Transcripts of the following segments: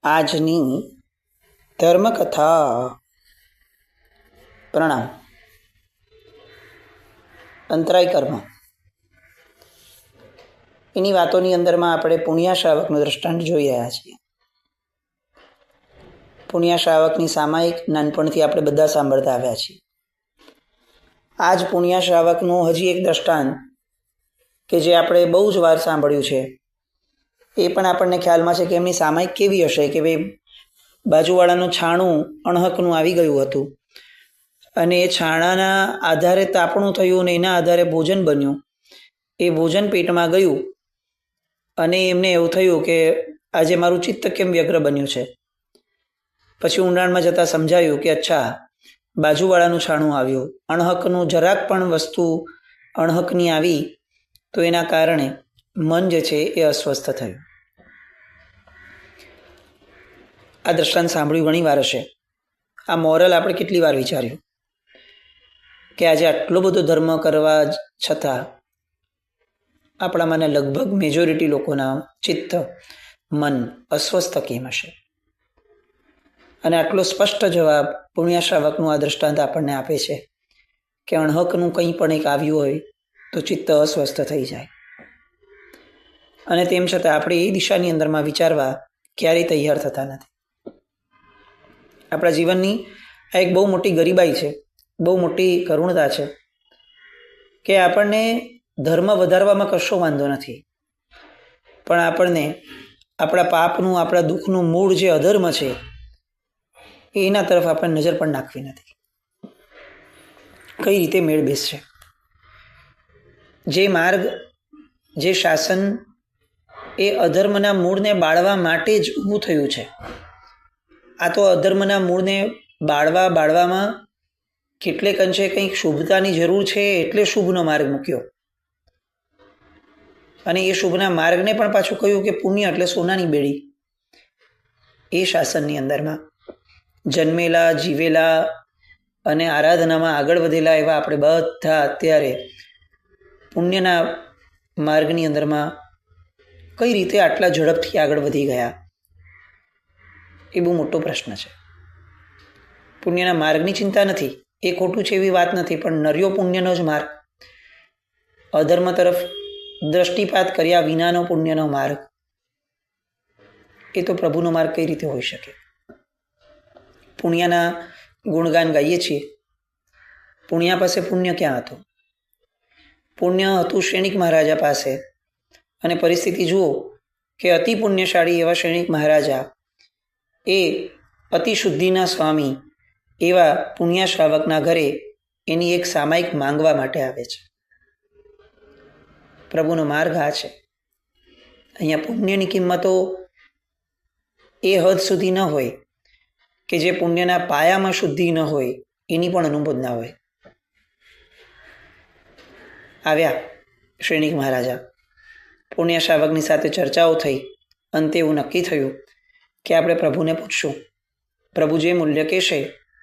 આજની ધર્મકથા. પ્રણામ. અંતરાય કર્મ એની વાતોની અંદરમાં આપણે પુણ્યા શ્રાવકનું દ્રષ્ટાંત જોઈ રહ્યા છીએ. પુણ્યા શ્રાવકની સામાયિક નાનપણથી આપણે બધા સાંભળતા આવ્યા છીએ. આજ પુણ્યા શ્રાવકનું હજી એક દ્રષ્ટાંત કે જે આપણે બહુ જ વાર સાંભળ્યું છે, એ પણ આપણને ખ્યાલમાં છે કે એમની સામાયિક કેવી હશે કે ભાઈ બાજુવાળાનું છાણું અણહકનું આવી ગયું હતું અને એ છાણાના આધારે તાપણું થયું અને એના આધારે ભોજન બન્યું. એ ભોજન પેટમાં ગયું અને એમને એવું થયું કે આજે મારું ચિત્ત કેમ વ્યગ્ર બન્યું છે. પછી ઊંડાણમાં જતાં સમજાયું કે અચ્છા, બાજુવાળાનું છાણું આવ્યું, અણહકનું જરાક પણ વસ્તુ અણહકની આવી તો એના કારણે મન જે છે એ અસ્વસ્થ થયું. આ દ્રષ્ટાંત સાંભળ્યું ઘણી વાર હશે. આ મોરલ આપણે કેટલી વાર વિચાર્યું કે આજે આટલો બધો ધર્મ કરવા છતાં આપણામાંને લગભગ મેજોરિટી લોકોના ચિત્ત, મન અસ્વસ્થ કેમ હશે? અને આટલો સ્પષ્ટ જવાબ પુણ્યા શ્રાવકનું આ દ્રષ્ટાંત આપણને આપે છે કે અણહકનું કંઈ પણ એક આવ્યું હોય તો ચિત્ત અસ્વસ્થ થઈ જાય. અને તેમ છતાં આપણે એ દિશાની અંદરમાં વિચારવા ક્યારેય તૈયાર થતા નથી. આપણા જીવનની આ એક બહુ મોટી ગરીબાઈ છે, બહુ મોટી કરુણતા છે કે આપણને ધર્મ વધારવામાં કશો વાંધો નથી, પણ આપણને આપણા પાપનું, આપણા દુઃખનું મૂળ જે અધર્મ છે એના તરફ આપણે નજર પણ નાખવી નથી. કઈ રીતે મેળ બેસશે? જે માર્ગ, જે શાસન એ અધર્મના મૂળને બાળવા માટે જ ઊભું થયું છે, આ તો અધર્મના મૂળને બાળવામાં કેટલેક અંશે કંઈક શુભતાની જરૂર છે એટલે શુભનો માર્ગ મૂક્યો. અને એ શુભના માર્ગને પણ પાછું કહ્યું કે પુણ્ય એટલે સોનાની બેડી. એ શાસનની અંદરમાં જન્મેલા, જીવેલા અને આરાધનામાં આગળ વધેલા એવા આપણે બધા અત્યારે પુણ્યના માર્ગની અંદરમાં કઈ રીતે આટલા ઝડપથી આગળ વધી ગયા, એ બહુ મોટો પ્રશ્ન છે. પુણ્યના માર્ગની ચિંતા નથી, એ ખોટું છે એવી વાત નથી, પણ નર્યો પુણ્યનો જ માર્ગ, અધર્મ તરફ દ્રષ્ટિપાત કર્યા વિનાનો પુણ્યનો માર્ગ, એ તો પ્રભુનો માર્ગ કઈ રીતે હોઈ શકે? પુણ્યના ગુણગાન ગાઈએ છીએ. પુણ્યા પાસે પુણ્ય ક્યાં હતું? પુણ્ય હતું શ્રેણિક મહારાજા પાસે. અને પરિસ્થિતિ જુઓ કે અતિ પુણ્યશાળી એવા શ્રેણિક મહારાજા એ અતિ શુદ્ધિના સ્વામી એવા પુણ્યા શ્રાવકના ઘરે એની એક સામાયિક માંગવા માટે આવે છે. પ્રભુનો માર્ગ આ છે. અહીંયા પુણ્યની કિંમતો એ હદ સુધી ન હોય કે જે પુણ્યના પાયામાં શુદ્ધિ ન હોય એની પણ અનુબોધ ના હોય. આવ્યા શ્રેણિક મહારાજા, પુણ્ય શ્રાવકની સાથે ચર્ચાઓ થઈ. અંતે એવું નક્કી થયું કે આપણે પ્રભુને પૂછશું, પ્રભુ જે મૂલ્ય કહેશે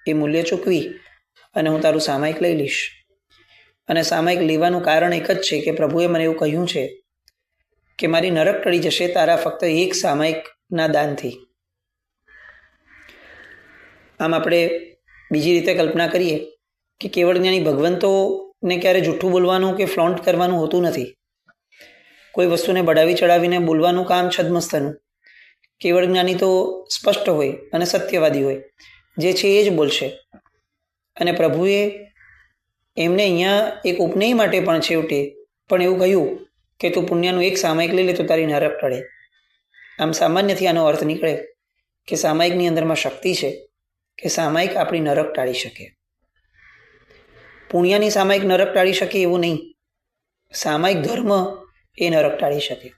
એ મૂલ્ય ચૂકવી અને હું તારું સામાયિક લઈ લઈશ. અને સામાયિક લેવાનું કારણ એક જ છે કે પ્રભુએ મને એવું કહ્યું છે કે મારી નરક ટળી જશે તારા ફક્ત એક સામાયિકના દાનથી. આમ આપણે બીજી રીતે કલ્પના કરીએ કે કેવળ જ્ઞાની ભગવંતોને ક્યારે જૂઠું બોલવાનું કે ફ્લોન્ટ કરવાનું હોતું નથી. કોઈ વસ્તુને બઢાવી ચડાવીને બોલવાનું કામ છદ્મસ્તનું. કેવળ જ્ઞાની તો સ્પષ્ટ હોય અને સત્યવાદી હોય, જે છે એ જ બોલશે. અને પ્રભુએ એમને અહીંયા એક ઉપનય માટે પણ છેવટે પણ એવું કહ્યું કે તું પુણ્યનું એક સામાયિક લઈ લે તો તારી નરક ટળે. આમ સામાન્યથી આનો અર્થ નીકળે કે સામાયિકની અંદરમાં શક્તિ છે કે સામાયિક આપણી નરક ટાળી શકે. પુણ્યની સામાયિક નરક ટાળી શકે એવું નહીં, સામાયિક ધર્મ એ નરક ટાળી શકે.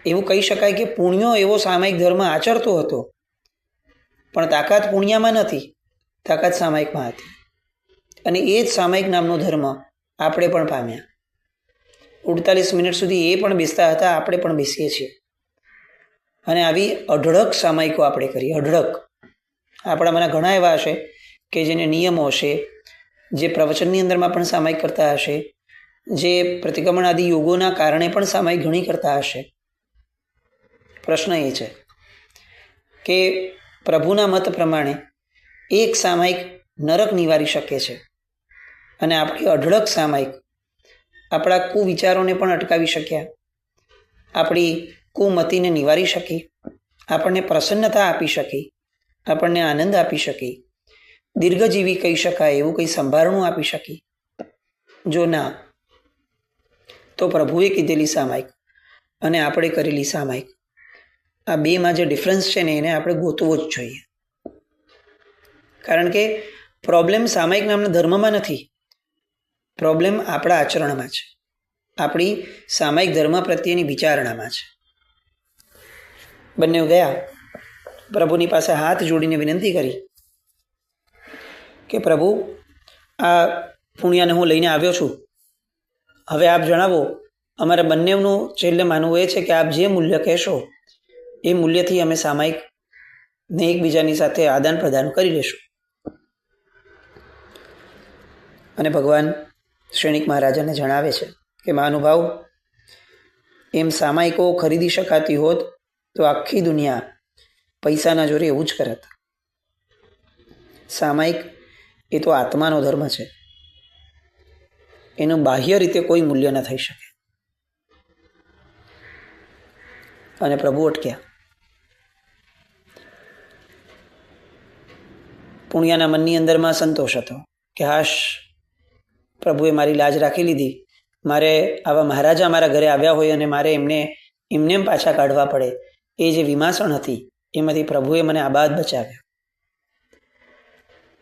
એવું કહી શકાય કે પુણ્યો એવો સામાયિક ધર્મ આચરતો હતો, પણ તાકાત પુણ્યમાં નથી, તાકાત સામાયિકમાં હતી. અને એ જ સામાયિક નામનો ધર્મ આપણે પણ પામ્યા. 48 મિનિટ સુધી એ પણ બેસતા હતા, આપણે પણ બેસીએ છીએ. અને આવી અઢળક સામાયિકો આપણે કરી, અઢળક. આપણામાંના ઘણા એવા હશે કે જેને નિયમો હશે, જે પ્રવચનની અંદરમાં પણ સામાયિક કરતા હશે, જે પ્રતિક્રમણ આદિ યોગોના કારણે પણ સામાયિક ઘણી કરતા હશે. પ્રશ્ન એ છે કે પ્રભુના મત પ્રમાણે એક સામાયિક નરક નિવારી શકે છે અને આપણી અઢળક સામાયિક આપણા કુવિચારોને પણ અટકાવી શક્યા, આપણી કુમતિને નિવારી શકી, આપણને પ્રસન્નતા આપી શકી, આપણને આનંદ આપી શકી, દીર્ઘજીવી કહી શકાય એવું કંઈ સંભારણું આપી શકી. જો ના, તો પ્રભુએ કીધેલી સામાયિક અને આપણે કરેલી સામાયિક, આ બેમાં જે ડિફરન્સ છે ને એને આપણે ગોતવો જ જોઈએ. કારણ કે પ્રોબ્લેમ સામાયિક નામના ધર્મમાં નથી, પ્રોબ્લેમ આપણા આચરણમાં છે, આપણી સામાયિક ધર્મ પ્રત્યેની વિચારણામાં છે. બંને ગયા, પ્રભુની પાસે હાથ જોડીને વિનંતી કરી કે પ્રભુ, આ પુણ્યને હું લઈને આવ્યો છું, હવે આપ જણાવો, અમારા બંનેનું છેલ્લે માનવું એ છે કે આપ જે મૂલ્ય કહેશો એ મૂલ્યથી અમે સામાયિકને એકબીજાની સાથે આદાન પ્રદાન કરી લેશું. અને ભગવાન શ્રેણિક મહારાજાને જણાવે છે કે મહાનુભાવ, એમ સામાયિકો ખરીદી શકાતી હોત તો આખી દુનિયા પૈસાના જોરે એવું જ કરત. સામાયિક એ તો આત્માનો ધર્મ છે, એનું બાહ્ય રીતે કોઈ મૂલ્ય ન થઈ શકે. અને પ્રભુ અટક્યા. પુણ્યના મનની અંદરમાં સંતોષ હતો કે હાશ, પ્રભુએ મારી લાજ રાખી લીધી. મારે આવા મહારાજા મારા ઘરે આવ્યા હોય અને મારે એમને પાછા કાઢવા પડે, એ જે વિમાસણ હતી એમાંથી પ્રભુએ મને આબાદ બચાવ્યા.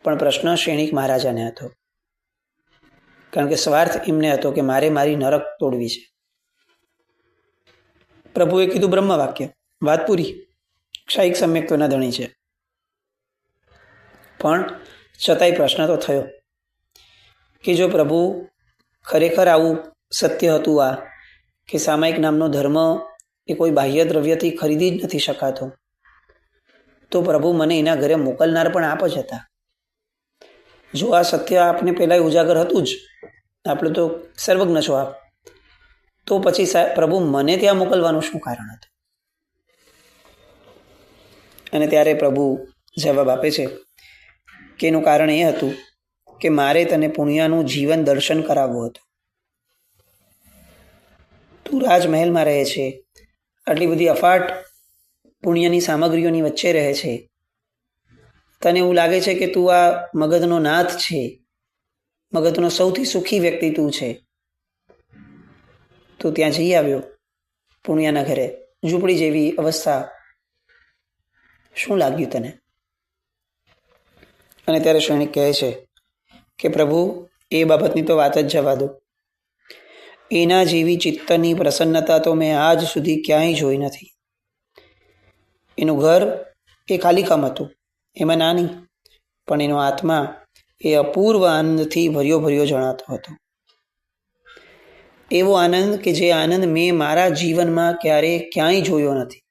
પણ પ્રશ્ન શ્રેણિક મહારાજાને હતો, કારણ કે સ્વાર્થ એમને હતો કે મારે મારી નરક તોડવી છે. પ્રભુએ કીધું બ્રહ્મ વાક્ય, વાત પૂરી, ક્ષાયિક સમ્યક તો ન ધણી છે. પણ છતાંય પ્રશ્ન તો થયો કે જો પ્રભુ ખરેખર આવું સત્ય હતું આ, કે સામાયિક નામનો ધર્મ એ કોઈ બાહ્ય દ્રવ્યથી ખરીદી જ નથી શકાતો, તો પ્રભુ મને એના ઘરે મોકલનાર પણ આપ જ હતા. જો આ સત્ય આપને પહેલાં ઉજાગર હતું જ, આપણે તો સર્વજ્ઞ છો આપ, તો પછી પ્રભુ મને ત્યાં મોકલવાનું શું કારણ હતું? અને ત્યારે પ્રભુ જવાબ આપે છે કે એનું કારણ એ હતું કે મારે તને પુણ્યનું જીવન દર્શન કરાવવું હતું. તું રાજમહેલમાં રહે છે, આટલી બધી અફાટ પુણ્યની સામગ્રીઓની વચ્ચે રહે છે, તને એવું લાગે છે કે તું આ મગધનો નાથ છે, મગધનો સૌથી સુખી વ્યક્તિ તું છે. તું ત્યાં જઈ આવ્યો પુણ્યના ઘરે, ઝૂંપડી જેવી અવસ્થા, શું લાગ્યું તને? અને ત્યારે શ્રેણિક કહે છે કે પ્રભુ, એ બાબતની તો વાત જ જવા દો. એના જેવી ચિત્તની પ્રસન્નતા તો મેં આજ સુધી ક્યાંય જોઈ નથી. એનું ઘર એ ખાલીકામ હતું, એમાં નાની, પણ એનો આત્મા એ અપૂર્વ આનંદથી ભર્યો ભર્યો જણાતો હતો. એવો આનંદ કે જે આનંદ મેં મારા જીવનમાં ક્યાંય જોયો નથી,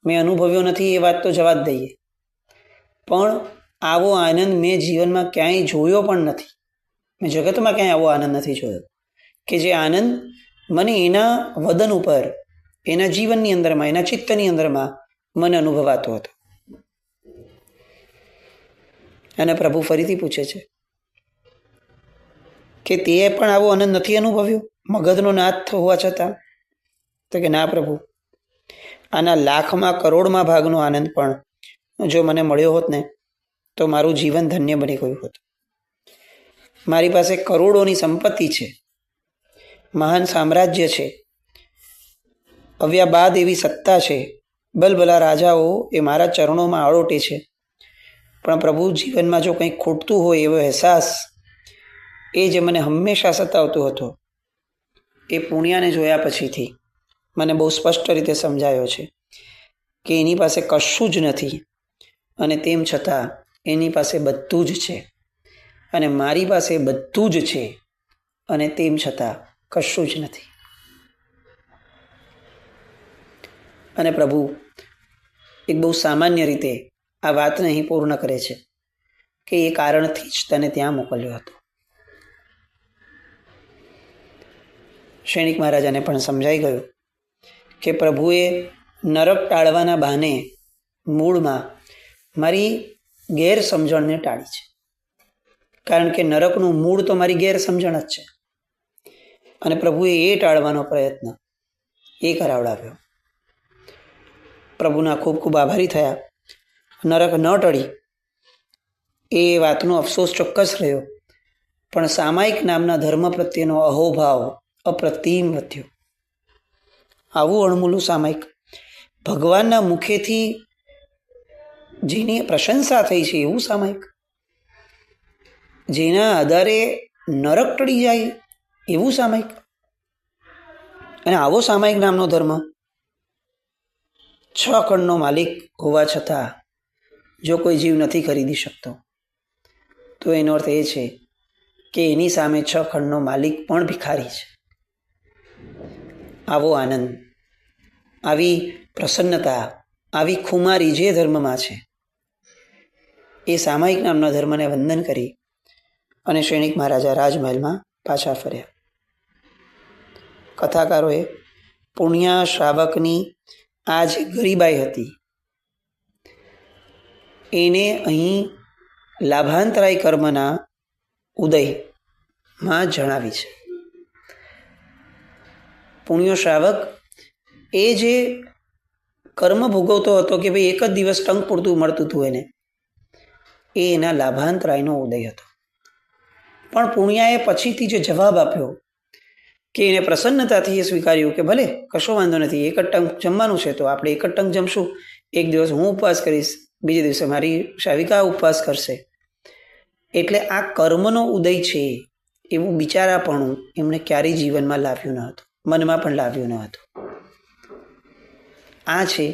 મેં અનુભવ્યો નથી, એ વાત તો જવા જ દઈએ, પણ આવો આનંદ મેં જીવનમાં ક્યાંય જોયો પણ નથી. મેં જગતમાં ક્યાંય આવો આનંદ નથી જોયો કે જે આનંદ મને એના વદન ઉપર, એના જીવનની અંદરમાં, એના ચિત્તની અંદરમાં મને અનુભવાતો હતો. અને પ્રભુ ફરીથી પૂછે છે કે તે પણ આવો આનંદ નથી અનુભવ્યો મગધનો નાથ હોવા છતાં? તો કે ના પ્રભુ, આના લાખમાં કરોડમાં ભાગનો આનંદ પણ જો મને મળ્યો હોત ને તો મારું જીવન ધન્ય બની ગયું હતું. મારી પાસે કરોડોની સંપત્તિ છે, મહાન સામ્રાજ્ય છે, આવ્યા બાદ એવી સત્તા છે, બલબલા રાજાઓ એ મારા ચરણોમાં આળોટે છે. પણ પ્રભુ, જીવનમાં જો કંઈક ખૂટતું હોય એવો અહેસાસ એ જે મને હંમેશા સતાવતો હતો, એ પુણ્યને જોયા પછીથી મને બહુ સ્પષ્ટ રીતે સમજાયો છે કે એની પાસે કશું જ નથી, અને તેમ છતાં એની પાસે બધું જ છે, અને મારી પાસે બધું જ છે, અને તેમ છતાં કશું જ નથી. અને પ્રભુ એક બહુ સામાન્ય રીતે આ વાતને અહીં પૂર્ણ કરે છે કે એ કારણથી જ તને ત્યાં મોકલ્યો હતો. શ્રેણિક મહારાજાને પણ સમજાઈ ગયું કે પ્રભુએ નરક ટાળવાના બહાને મૂળમાં મારી ગેરસમજણને ટાળી છે. કારણ કે નરકનું મૂળ તો મારી ગેરસમજણ જ છે, અને પ્રભુએ એ ટાળવાનો પ્રયત્ન એ કરાવડાવ્યો. પ્રભુના ખૂબ ખૂબ આભારી થયા. નરક ન ટળી એ વાતનો અફસોસ ચોક્કસ રહ્યો, પણ સામાયિક નામના ધર્મ પ્રત્યેનો અહોભાવ અપ્રતિમ વધ્યો. આવું અણમૂલું સામાયિક, ભગવાનના મુખેથી જેની પ્રશંસા થઈ છે એવું સામાયિક, જેના આધારે નરક ટળી જાય એવું સામાયિક. અને આવો સામાયિક નામનો ધર્મ 6 ખંડનો માલિક હોવા છતાં જો કોઈ જીવ નથી ખરીદી શકતો, તો એનો અર્થ એ છે કે એની સામે 6 ખંડનો માલિક પણ ભિખારી છે. આવો આનંદ, આવી પ્રસન્નતા, આવી ખુમારી જે ધર્મમાં છે, એ સામાયિક નામના ધર્મને વંદન કરી અને સૈનિક મહારાજા રાજમહેલમાં પાછા ફર્યા. કથાકારોએ પુણ્ય શ્રાવકની આ જે ગરીબાઈ હતી એને અહીં લાભાંતરાય કર્મના ઉદયમાં જણાવી છે. પુણ્ય શ્રાવક એ જે કર્મ ભોગવતો હતો કે ભાઈ એક જ દિવસ ટંક પૂરતું મળતું હતું એને, એ એના લાભાંતરાયનો ઉદય હતો. પણ પુણ્યાએ પછીથી જે જવાબ આપ્યો કે એને પ્રસન્નતાથી એ સ્વીકાર્યું કે ભલે કશો વાંધો નથી, એક જ ટંક જમવાનું છે તો આપણે એક જ ટંક જમશું. એક દિવસ હું ઉપવાસ કરીશ, બીજે દિવસે મારી શાવિકા ઉપવાસ કરશે. એટલે આ કર્મનો ઉદય છે એવું બિચારાપણું એમણે ક્યારેય જીવનમાં લાવ્યું ન હતું, મનમાં પણ લાવ્યું ન હતું. આ છે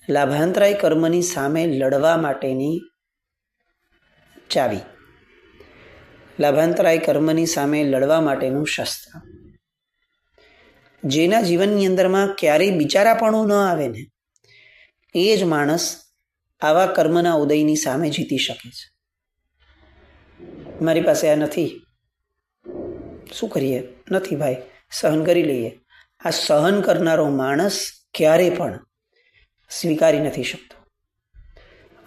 લાભાંતરાય કર્મની સામે લડવા માટેની ચાવી, લાભાંતરાય કર્મની સામે લડવા માટેનું શસ્ત્ર. જેના જીવનની અંદરમાં ક્યારેય બિચારાપણું ન આવે ને, એ જ માણસ આવા કર્મના ઉદયની સામે જીતી શકે છે. મારી પાસે આ નથી, શું કરીએ? નથી ભાઈ, સહન કરી લઈએ. આ સહન કરનારો માણસ ક્યારે પણ સ્વીકારી નથી શકતો,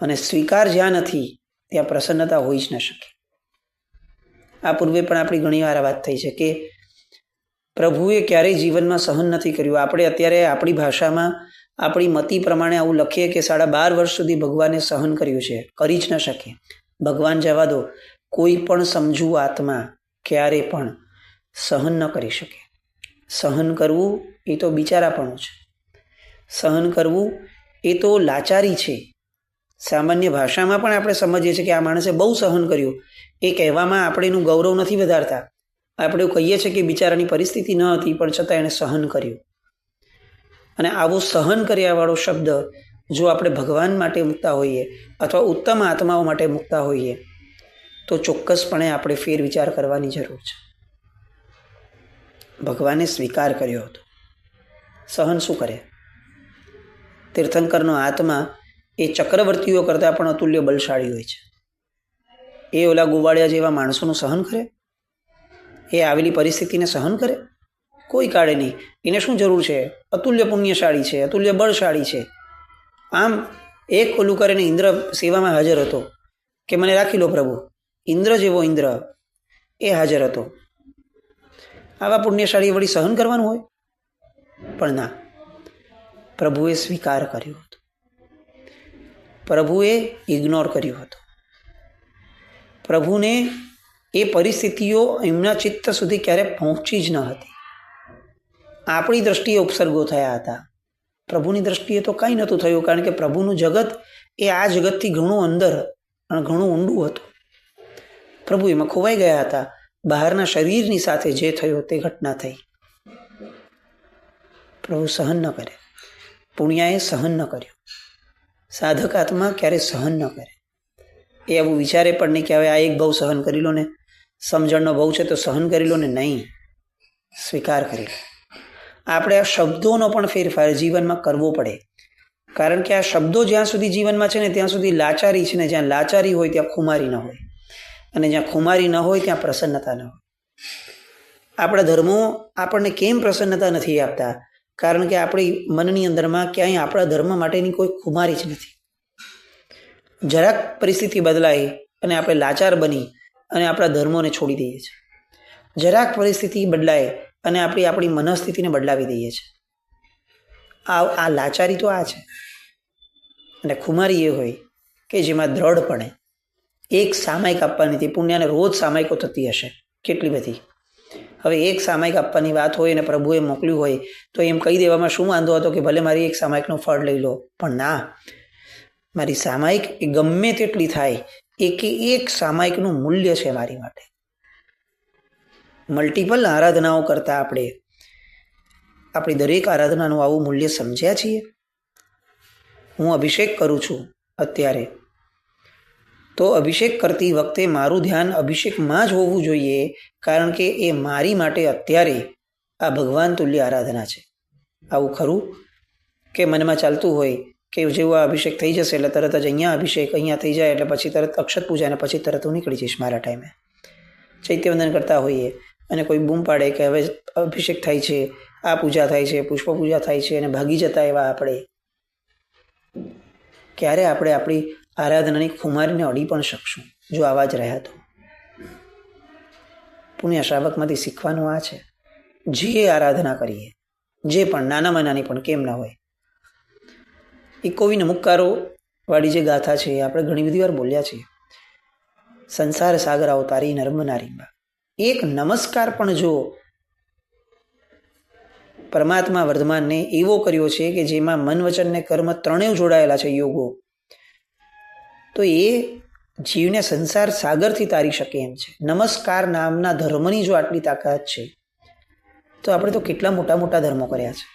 અને સ્વીકાર જ્યાં નથી ત્યાં પ્રસન્નતા હોઈ જ ન શકે. આ પૂર્વે પણ આપણી ઘણી વાર વાત થઈ છે કે પ્રભુએ ક્યારેય જીવનમાં સહન નથી કર્યું. આપણે અત્યારે આપણી ભાષામાં આપણી મતિ પ્રમાણે આવું લખીએ કે 12.5 વર્ષ સુધી ભગવાને સહન કર્યું છે, કરી જ ન શકે. ભગવાન જવા દો, કોઈ પણ સમજુ આત્મા ક્યારે પણ સહન ન કરી શકે. સહન કરવું એ તો બિચારાપણું છે, સહન કરવું એ તો લાચારી છે. સામાન્ય ભાષામાં પણ આપણે સમજીએ છીએ કે આ માણસે બહુ સહન કર્યું, એ કહેવામાં આપણે એનું ગૌરવ નથી વધારતા. આપણે એવું કહીએ છીએ કે બિચારાની પરિસ્થિતિ ન હતી પણ છતાં એણે સહન કર્યું. અને આવો સહન કર્યાવાળો શબ્દ જો આપણે ભગવાન માટે મૂકતા હોઈએ અથવા ઉત્તમ આત્માઓ માટે મૂકતા હોઈએ તો ચોક્કસપણે આપણે ફેર વિચાર કરવાની જરૂર છે. ભગવાને સ્વીકાર કર્યો હતો. સહન શું કરે? તીર્થંકરનો આત્મા એ ચક્રવર્તીઓ કરતાં પણ અતુલ્ય બલશાળી હોય છે. એ ઓલા ગુવાડિયા જેવા માણસોનું સહન કરે? એ આવેલી પરિસ્થિતિને સહન કરે? કોઈ કાળે નહીં. એને શું જરૂર છે? અતુલ્ય પુણ્યશાળી છે, અતુલ્ય બળશાળી છે. આમ એક ઓલું કરીને ઇન્દ્ર સેવામાં હાજર હતો કે મને રાખી લો પ્રભુ. ઇન્દ્ર જેવો ઇન્દ્ર એ હાજર હતો. આવા પુણ્યશાળી વળી સહન કરવાનું હોય? પણ ના, પ્રભુએ સ્વીકાર કર્યો હતો, પ્રભુએ ઇગ્નોર કર્યો હતો. પ્રભુને એ પરિસ્થિતિઓ એમના ચિત્ત સુધી ક્યારે પહોંચી જ ન હતી. આપણી દ્રષ્ટિએ ઉપસર્ગો થયા હતા, પ્રભુની દ્રષ્ટિએ તો કંઈ નહોતું થયું, કારણ કે પ્રભુનું જગત એ આ જગતથી ઘણું અંદર અને ઘણું ઊંડું હતું. પ્રભુ એમાં ખોવાઈ ગયા હતા. બહારના શરીરની સાથે જે થયો તે ઘટના થઈ. પ્રભુ સહન ન કરે. પુણ્યાએ સહન ન કર્યું. સાધક આત્મા ક્યારે સહન ન કરે. એ આવું વિચારે પણ નહીં કે હવે આ એક ભાવ સહન કરી લો ને, સમજણનો ભાવ છે તો સહન કરી લો ને. નહીં, સ્વીકાર કરી લો. આપણે આ શબ્દોનો પણ ફેરફાર જીવનમાં કરવો પડે, કારણ કે આ શબ્દો જ્યાં સુધી જીવનમાં છે ને ત્યાં સુધી લાચારી છે, ને જ્યાં લાચારી હોય ત્યાં ખુમારી ન હોય, અને જ્યાં ખુમારી ન હોય ત્યાં પ્રસન્નતા ન હોય. આપણા ધર્મો આપણને કેમ પ્રસન્નતા નથી આપતા? કારણ કે આપણી મનની અંદરમાં ક્યાંય આપણા ધર્મ માટેની કોઈ ખુમારી જ નથી. જરાક પરિસ્થિતિ બદલાય અને આપણે લાચાર બની અને આપણા ધર્મોને છોડી દઈએ છીએ. જરાક પરિસ્થિતિ બદલાય અને આપણી મનસ્થિતિને બદલાવી દઈએ છીએ. આ લાચારી તો આ છે. અને ખુમારી એ હોય કે જેમાં દ્રઢપણે એક સામાયિક આપવાની હતી. પુણ્યને રોજ સામાયિકો થતી હશે કેટલી બધી. હવે એક સામાયિક આપવાની વાત હોય અને પ્રભુએ મોકલ્યું હોય તો એમ કહી દેવામાં શું વાંધો હતો કે ભલે મારી એક સામાયિકનું ફળ લઈ લો, પણ ના, મારી સામાયિક એ ગમે તેટલી થાય એક સામાયિકનું મૂલ્ય છે મારી માટે. મલ્ટિપલ આરાધનાઓ કરતા આપણી દરેક આરાધનાનું આવું મૂલ્ય સમજ્યા છીએ. હું અભિષેક કરું છું અત્યારે, તો અભિષેક કરતી વખતે મારું ધ્યાન અભિષેકમાં જ હોવું જોઈએ, કારણ કે એ મારી માટે અત્યારે આ ભગવાન તુલ્ય આરાધના છે. આવું ખરું કે મનમાં ચાલતું હોય કે જેવો આ અભિષેક થઈ જશે એટલે તરત જ અહીંયા થઈ જાય એટલે પછી તરત અક્ષત પૂજા અને પછી તરત હું નીકળી જઈશ મારા ટાઈમે. ચૈત્યવંદન કરતા હોઈએ અને કોઈ બૂમ પાડે કે હવે અભિષેક થાય છે, આ પૂજા થાય છે, પુષ્પ પૂજા થાય છે અને ભાગી જતા એવા આપણે ક્યારે આપણે આપણી આરાધનાની ખુમારીને અડી પણ શકશું જો આવા જ રહ્યા તો? પુણ્ય શ્રાવકમાંથી શીખવાનું આ છે, જે આરાધના કરીએ, જે પણ નાનામાં નાની પણ કેમ ના હોય. એ કોવિન મુક્કારો વાળી જે ગાથા છે એ આપણે ઘણી બધી વાર બોલ્યા છીએ. સંસાર સાગર અવતારી નર્મના રીંબા. એક નમસ્કાર પણ જો પરમાત્મા વર્ધમાનને એવો કર્યો છે કે જેમાં મન વચન ને કર્મ ત્રણેય જોડાયેલા છે યોગો, તો એ જીવને સંસાર સાગરથી તારી શકે એમ છે. નમસ્કાર નામના ધર્મની જો આટલી તાકાત છે તો આપણે તો કેટલા મોટા મોટા ધર્મો કર્યા છે.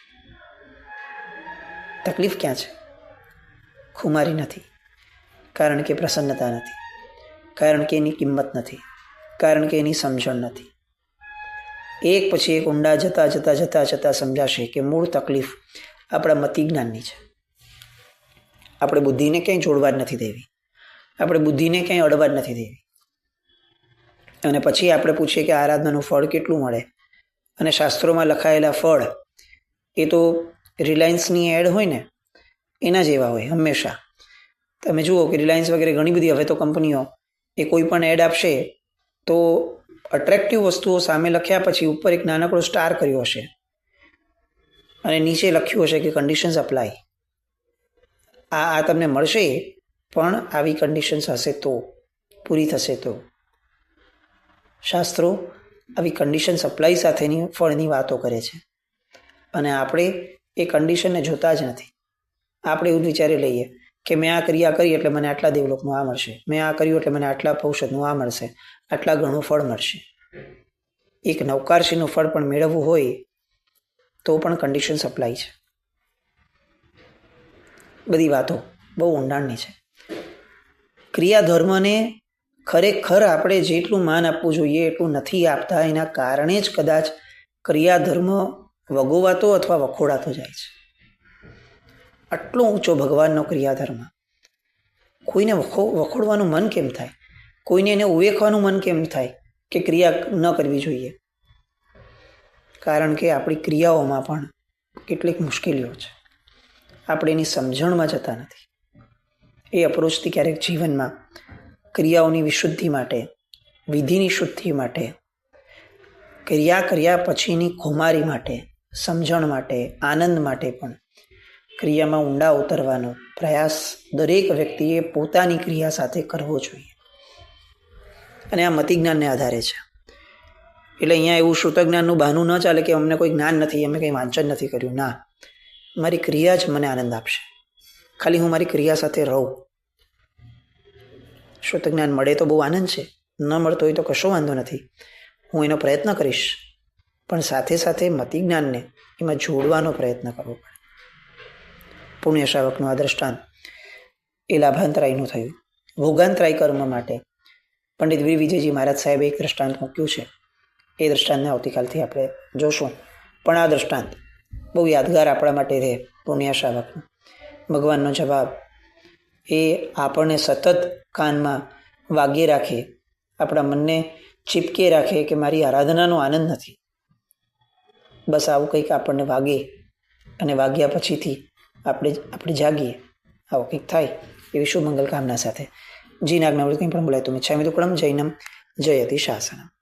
તકલીફ ક્યાં છે? ખુમારી નથી, કારણ કે પ્રસન્નતા નથી, કારણ કે એની કિંમત નથી, કારણ કે એની સમજણ નથી. એક પછી એક ઊંડા જતા જતા જતા જતા સમજાશે કે મૂળ તકલીફ આપણા મતિ જ્ઞાનની છે. આપણે બુદ્ધિને ક્યાંય જોડવા જ નથી દેવી, આપણે બુદ્ધિને ક્યાંય અડવા જ નથી દેવી. અને પછી આપણે પૂછીએ કે આરાધનાનું ફળ કેટલું મળે, અને શાસ્ત્રોમાં લખાયેલા ફળ એ તો રિલાયન્સની એડ હોય ને એના જેવા હોય હંમેશા. તમે જુઓ કે રિલાયન્સ વગેરે ઘણી બધી હવે તો કંપનીઓ એ કોઈ પણ એડ આપશે તો અટ્રેક્ટિવ વસ્તુઓ સામે લખ્યા પછી ઉપર એક નાનકડો સ્ટાર કર્યો હશે અને નીચે લખ્યું હશે કે કન્ડિશન્સ અપ્લાય. આ તમને મળશે, પણ આવી કન્ડિશન્સ હશે તો, પૂરી થશે તો. શાસ્ત્રો આવી કન્ડિશન્સ અપ્લાય સાથેની ફળની વાતો કરે છે અને આપણે એ કન્ડિશનને જોતા જ નથી. આપણે એવું વિચારી લઈએ કે મેં આ ક્રિયા કરી એટલે મને આટલા દેવલોકનું આ મળશે, મેં આ કર્યું એટલે મને આટલા ઔષધનું આ મળશે, આટલા ઘણું ફળ મળશે. એક નવકારશીનું ફળ પણ મેળવવું હોય તો પણ કન્ડિશન સપ્લાય છે. બધી વાતો બહુ ઊંડાણની છે. ક્રિયા ધર્મને ખરેખર આપણે જેટલું માન આપવું જોઈએ એટલું નથી આપતા. એના કારણે જ કદાચ ક્રિયા ધર્મ વગોવાતો અથવા વખોડાતો જાય છે. આટલો ઊંચો ભગવાનનો ક્રિયાધર્મ, કોઈને વખોડવાનું મન કેમ થાય? કોઈને એને ઉવેખવાનું મન કેમ થાય કે ક્રિયા ન કરવી જોઈએ? કારણ કે આપણી ક્રિયાઓમાં પણ કેટલીક મુશ્કેલીઓ છે. આપણે એની સમજણમાં જતા નથી. એ અપ્રોચથી ક્યારેક જીવનમાં ક્રિયાઓની વિશુદ્ધિ માટે, વિધિની શુદ્ધિ માટે, ક્રિયા કર્યા પછીની ખુમારી માટે, સમજણ માટે, આનંદ માટે પણ ક્રિયામાં ઊંડા ઉતરવાનો પ્રયાસ દરેક વ્યક્તિએ પોતાની ક્રિયા સાથે કરવો જોઈએ. અને આ મતિજ્ઞાનને આધારે છે. એટલે અહીંયા એવું શ્રુતજ્ઞાનનું બહાનું ન ચાલે કે અમને કોઈ જ્ઞાન નથી, અમે કંઈ વાંચન નથી કર્યું. ના, મારી ક્રિયા જ મને આનંદ આપશે. ખાલી હું મારી ક્રિયા સાથે રહું. શ્રુતજ્ઞાન મળે તો બહુ આનંદ છે, ન મળતો હોય તો કશો વાંધો નથી, હું એનો પ્રયત્ન કરીશ. પણ સાથે સાથે મતિજ્ઞાનને એમાં જોડવાનો પ્રયત્ન કરવો પડે. પુણ્ય શ્રાવકનું આ દ્રષ્ટાંત એ લાભાંતરાયનું થયું. ભોગાંતરાય કર્મ માટે પંડિત વીર વિજયજી મહારાજ સાહેબે એક દ્રષ્ટાંત મૂક્યું છે. એ દ્રષ્ટાંતને આવતીકાલથી આપણે જોશું. પણ આ દ્રષ્ટાંત બહુ યાદગાર આપણા માટે રહે. પુણ્ય શ્રાવકનું ભગવાનનો જવાબ એ આપણને સતત કાનમાં વાગ્યે રાખે, આપણા મનને ચીપકે રાખે કે મારી આરાધનાનો આનંદ નથી. બસ આવું કંઈક આપણને વાગે અને વાગ્યા પછીથી આપણે જાગીએ, આવું કંઈક થાય એવી શુભ મંગલ કામના સાથે જીનાજ્ઞાવૃત્તિ કંઈ પણ બોલાય તો મિચ્છામિ દુક્કડમ જૈનમ જયતિ શાસનમ.